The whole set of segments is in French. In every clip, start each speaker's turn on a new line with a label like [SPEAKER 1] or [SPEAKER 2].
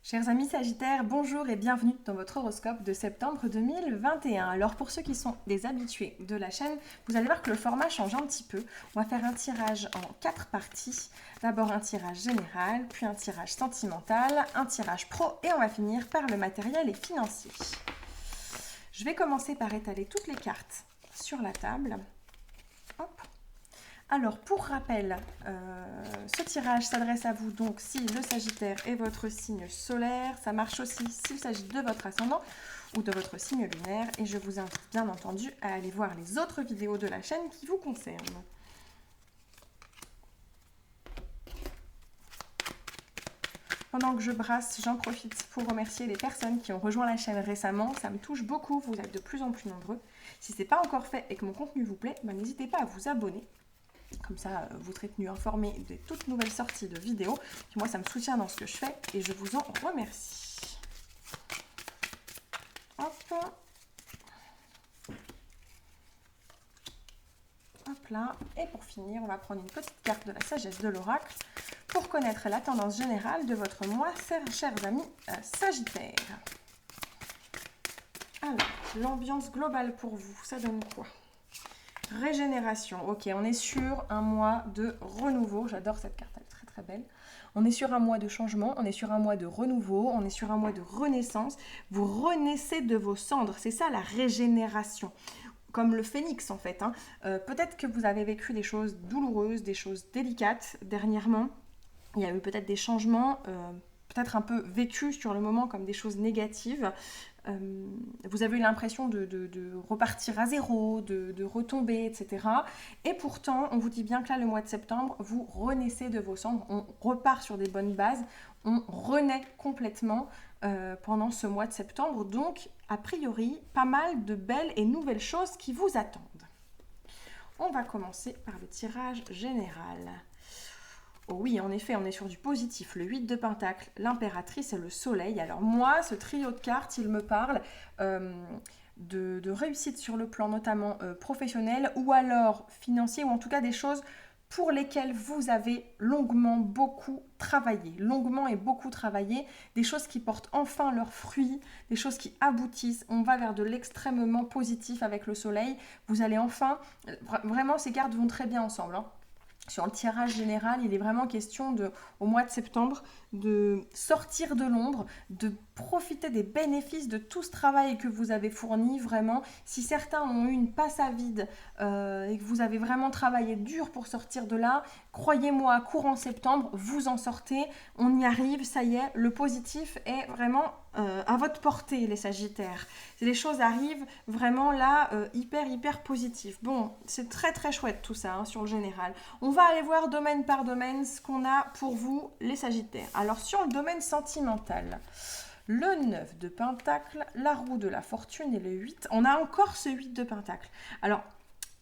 [SPEAKER 1] Chers amis Sagittaires, bonjour et bienvenue dans votre horoscope de septembre 2021. Alors pour ceux qui sont des habitués de la chaîne, vous allez voir que le format change un petit peu. On va faire un tirage en 4 parties. D'abord un tirage général, puis un tirage sentimental, un tirage pro et on va finir par le matériel et financier. Je vais commencer par étaler toutes les cartes sur la table. Hop. Alors, pour rappel, ce tirage s'adresse à vous donc si le Sagittaire est votre signe solaire. Ça marche aussi s'il s'agit de votre ascendant ou de votre signe lunaire. Et je vous invite bien entendu à aller voir les autres vidéos de la chaîne qui vous concernent. Pendant que je brasse, j'en profite pour remercier les personnes qui ont rejoint la chaîne récemment. Ça me touche beaucoup, vous êtes de plus en plus nombreux. Si ce n'est pas encore fait et que mon contenu vous plaît, n'hésitez pas à vous abonner. Comme ça, vous serez tenu informé des toutes nouvelles sorties de vidéos. Puis moi, ça me soutient dans ce que je fais et je vous en remercie. Hop. Hop là. Et pour finir, on va prendre une petite carte de la sagesse de l'oracle pour connaître la tendance générale de votre mois, chers amis Sagittaires. Alors, l'ambiance globale pour vous, ça donne quoi ? Régénération, ok, on est sur un mois de renouveau, j'adore cette carte, elle est très très belle. On est sur un mois de changement, on est sur un mois de renouveau, on est sur un mois de renaissance. Vous renaissez de vos cendres, c'est ça la régénération, comme le phénix en fait. Peut-être que vous avez vécu des choses douloureuses, des choses délicates dernièrement. Il y a eu peut-être des changements, peut-être un peu vécus sur le moment comme des choses négatives. Vous avez eu l'impression de repartir à zéro, de retomber, etc. Et pourtant, on vous dit bien que là, le mois de septembre, vous renaissez de vos cendres, on repart sur des bonnes bases, on renaît complètement pendant ce mois de septembre. Donc, a priori, pas mal de belles et nouvelles choses qui vous attendent. On va commencer par le tirage général. Oh oui, en effet, on est sur du positif. Le 8 de Pentacle, l'impératrice et le soleil. Alors moi, ce trio de cartes, il me parle de réussite sur le plan notamment professionnel ou alors financier, ou en tout cas des choses pour lesquelles vous avez longuement beaucoup travaillé. Longuement et beaucoup travaillé. Des choses qui portent enfin leurs fruits, des choses qui aboutissent. On va vers de l'extrêmement positif avec le soleil. Vous allez enfin... Vraiment, ces cartes vont très bien ensemble, hein. Sur le tirage général, il est vraiment question au mois de septembre de sortir de l'ombre, de profiter des bénéfices de tout ce travail que vous avez fourni. Vraiment, si certains ont eu une passe à vide et que vous avez vraiment travaillé dur pour sortir de là, croyez-moi, courant septembre, vous en sortez, on y arrive, ça y est, le positif est vraiment à votre portée, les Sagittaires. Les choses arrivent vraiment là, hyper positif. Bon, c'est très très chouette tout ça, hein, sur le général. On va aller voir domaine par domaine ce qu'on a pour vous, les Sagittaires. Alors sur le domaine sentimental, le 9 de Pentacle, la roue de la fortune et le 8, on a encore ce 8 de Pentacle. Alors,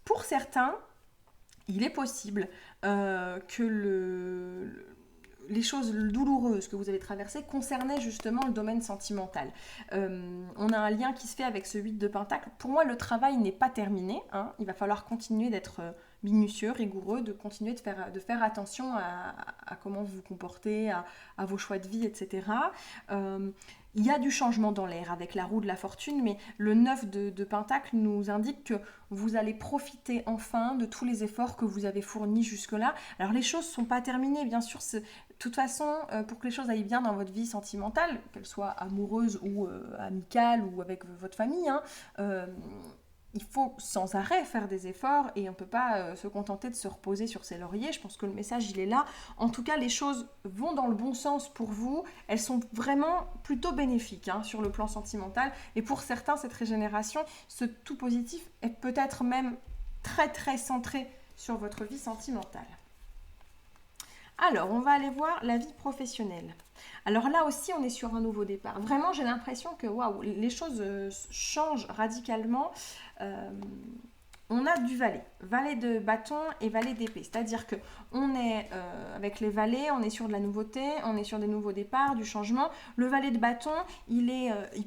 [SPEAKER 1] pour certains, il est possible que les choses douloureuses que vous avez traversées concernaient justement le domaine sentimental. On a un lien qui se fait avec ce 8 de Pentacle. Pour moi, le travail n'est pas terminé, hein. Il va falloir continuer d'être minutieux, rigoureux, de continuer de faire attention à comment vous vous comportez, à vos choix de vie, etc. Il y a du changement dans l'air avec la roue de la fortune, mais le 9 de Pentacle nous indique que vous allez profiter enfin de tous les efforts que vous avez fournis jusque-là. Alors les choses ne sont pas terminées, bien sûr. De toute façon, pour que les choses aillent bien dans votre vie sentimentale, qu'elle soit amoureuse ou amicale ou avec votre famille, hein, il faut sans arrêt faire des efforts et on ne peut pas se contenter de se reposer sur ses lauriers. Je pense que le message, il est là. En tout cas, les choses vont dans le bon sens pour vous. Elles sont vraiment plutôt bénéfiques, hein, sur le plan sentimental. Et pour certains, cette régénération, ce tout positif est peut-être même très très centré sur votre vie sentimentale. Alors, on va aller voir la vie professionnelle. Alors là aussi, on est sur un nouveau départ. Vraiment, j'ai l'impression que waouh, les choses changent radicalement. On a du valet de bâton et valet d'épée. C'est-à-dire qu'on est avec les valets, on est sur de la nouveauté, on est sur des nouveaux départs, du changement. Le valet de bâton, il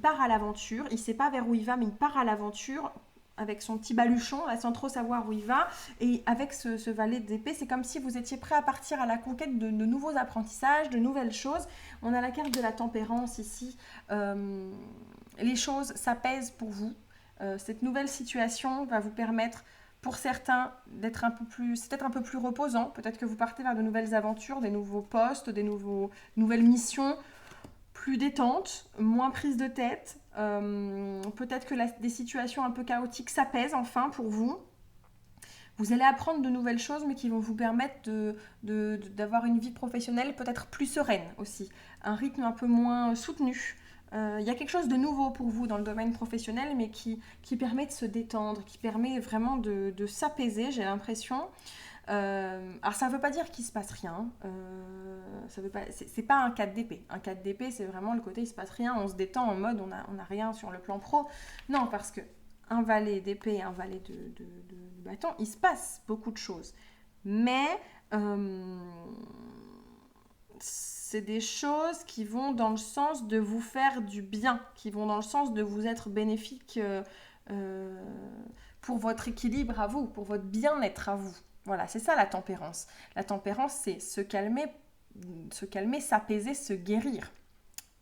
[SPEAKER 1] part à l'aventure. Il ne sait pas vers où il va, mais il part à l'aventure avec son petit baluchon, là, sans trop savoir où il va. Et avec ce valet d'épée, c'est comme si vous étiez prêt à partir à la conquête de nouveaux apprentissages, de nouvelles choses. On a la carte de la tempérance ici. Les choses s'apaisent pour vous. Cette nouvelle situation va vous permettre, pour certains, d'être un peu plus, c'est peut-être un peu plus reposant. Peut-être que vous partez vers de nouvelles aventures, des nouveaux postes, nouvelles missions, plus détentes, moins prises de tête. Peut-être que des situations un peu chaotiques s'apaisent enfin pour vous. Vous allez apprendre de nouvelles choses, mais qui vont vous permettre d'avoir une vie professionnelle peut-être plus sereine aussi. Un rythme un peu moins soutenu. Il y a quelque chose de nouveau pour vous dans le domaine professionnel, mais qui permet de se détendre, qui permet vraiment de s'apaiser, j'ai l'impression. Alors ça ne veut pas dire qu'il ne se passe rien. C'est pas un 4 d'épée. Un 4 d'épée, c'est vraiment le côté il ne se passe rien, on se détend en mode on a rien sur le plan pro. Non, parce que un valet d'épée et un valet de bâton, il se passe beaucoup de choses. Mais c'est des choses qui vont dans le sens de vous faire du bien, qui vont dans le sens de vous être bénéfiques pour votre équilibre à vous, pour votre bien-être à vous. Voilà, c'est ça la tempérance. La tempérance, c'est se calmer, s'apaiser, se guérir.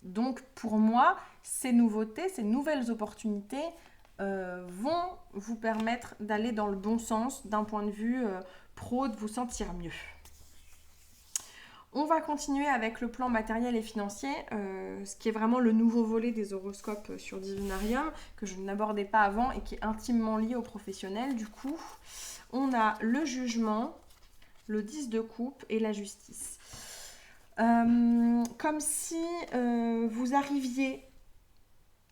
[SPEAKER 1] Donc pour moi, ces nouveautés, ces nouvelles opportunités vont vous permettre d'aller dans le bon sens d'un point de vue pro, de vous sentir mieux. On va continuer avec le plan matériel et financier, ce qui est vraiment le nouveau volet des horoscopes sur Divinarium, que je n'abordais pas avant et qui est intimement lié au professionnel. Du coup, on a le jugement, le 10 de coupe et la justice. Comme si vous arriviez,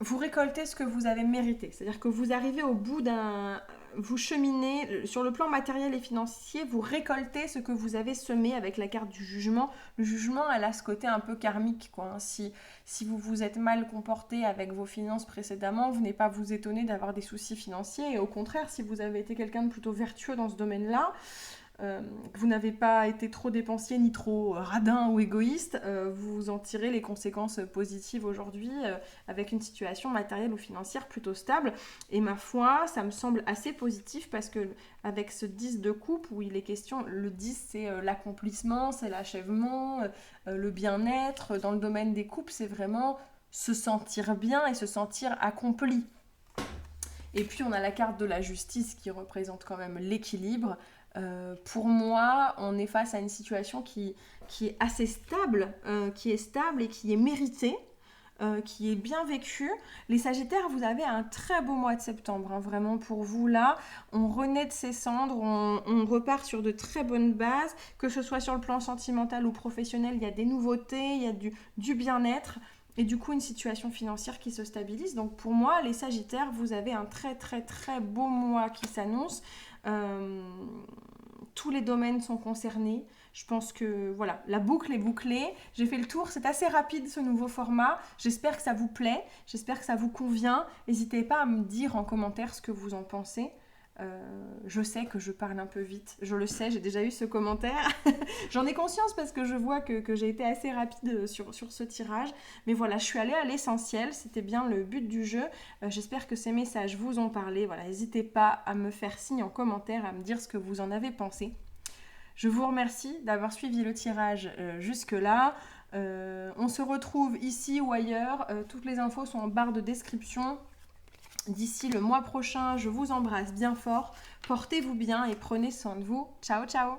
[SPEAKER 1] vous récoltez ce que vous avez mérité. C'est-à-dire que vous arrivez au bout vous cheminez, sur le plan matériel et financier, vous récoltez ce que vous avez semé avec la carte du jugement. Le jugement, elle a ce côté un peu karmique, quoi. Si vous vous êtes mal comporté avec vos finances précédemment, vous n'êtes pas vous étonner d'avoir des soucis financiers. Et au contraire, si vous avez été quelqu'un de plutôt vertueux dans ce domaine-là, vous n'avez pas été trop dépensier ni trop radin ou égoïste, vous en tirez les conséquences positives aujourd'hui avec une situation matérielle ou financière plutôt stable. Et ma foi, ça me semble assez positif parce que avec ce 10 de coupe où il est question, le 10 c'est l'accomplissement, c'est l'achèvement, le bien-être. Dans le domaine des couples, c'est vraiment se sentir bien et se sentir accompli. Et puis on a la carte de la justice qui représente quand même l'équilibre. Pour moi, on est face à une situation qui est assez stable, qui est stable et qui est méritée, qui est bien vécue. Les Sagittaires, vous avez un très beau mois de septembre, hein, vraiment pour vous là. On renaît de ses cendres, on repart sur de très bonnes bases, que ce soit sur le plan sentimental ou professionnel, il y a des nouveautés, il y a du bien-être. Et du coup, une situation financière qui se stabilise. Donc pour moi, les Sagittaires, vous avez un très très très beau mois qui s'annonce. Tous les domaines sont concernés. Je pense que voilà, la boucle est bouclée. J'ai fait le tour, c'est assez rapide ce nouveau format. J'espère que ça vous plaît, j'espère que ça vous convient. N'hésitez pas à me dire en commentaire ce que vous en pensez. Je sais que je parle un peu vite, je le sais, j'ai déjà eu ce commentaire. J'en ai conscience parce que je vois que j'ai été assez rapide sur ce tirage. Mais voilà, je suis allée à l'essentiel, c'était bien le but du jeu. J'espère que ces messages vous ont parlé. Voilà, n'hésitez pas à me faire signe en commentaire, à me dire ce que vous en avez pensé. Je vous remercie d'avoir suivi le tirage jusque-là. On se retrouve ici ou ailleurs. Toutes les infos sont en barre de description. D'ici le mois prochain, je vous embrasse bien fort. Portez-vous bien et prenez soin de vous. Ciao, ciao!